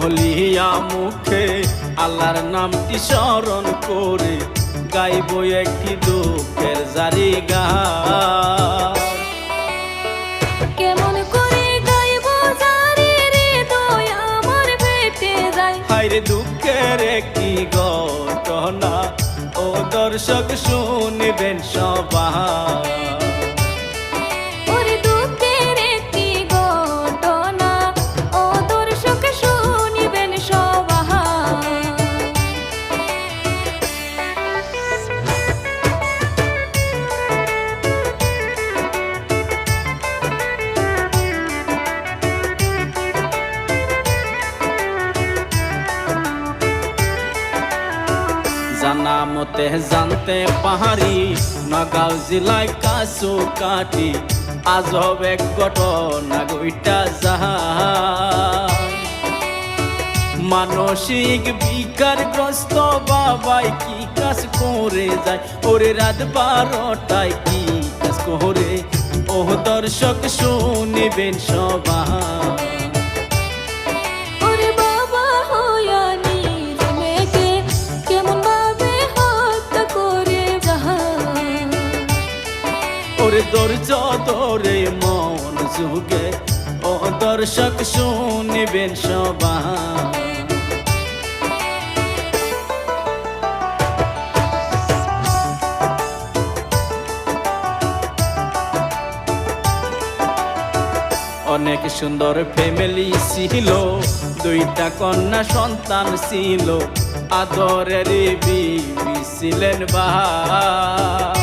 বলিয়া মুখে আল্লাহর নামটি স্মরণ করে গাইব একটি দুঃখের জারি গান। কেমন করে গাইব জারি হৃদয় আমার ফেটে যায়। হায়রে দুঃখের একটি ঘটনা ও দর্শক শুনবেন সবাই। ওরে দুঃখের একটি ঘটনা ও দর্শক শুনিবেন সবাই। জানা মতে জানতে পাহাড়ি নগাঁও জেলায় কাছু কাটি আজব এক ঘটনা গইটা যায়। মানসিক বিকারগ্রস্ত বাবাই কি কাজ করে যায়, ওরে রাত 12টায় কি কাজ করে ও দর্শক শুনিবেন সবাই। ওরে বাবা হইয়া নিজ মেয়েকে কেমন ভাবে হত্যা করে যায়। ওরে ধৈর্য ধরে মন যুগে ও দর্শক শুনিবেন সবাই। অনেক সুন্দর ফ্যামিলি ছিল, দুইটা কন্যা সন্তান ছিল, আদরের বিবি ছিলেন ভাই।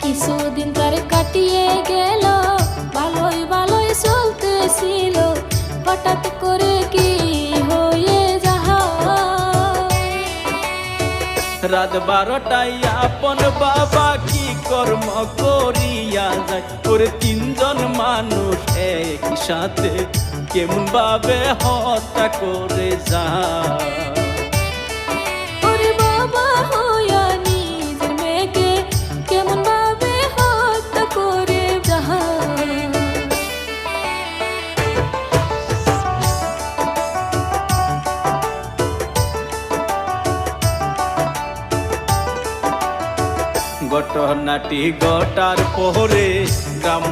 কিছুদিন তার কাটিয়ে গেল, ভালোই ভালোই চলতেছিল, হঠাৎ করে কি হয়ে যায়। রাত 12টায় আপন বাবা কি কর্ম করিয়া যায়, ওরে তিনজন মানুষ একই সাথে কেমন ভাবে হত্যা করে যায়। ওরে বাবা হইয়া নিজের মেয়েকে কেমন ভাবে হত্যা করে যায়। ঘটনাটি ঘটার পরে গ্রাম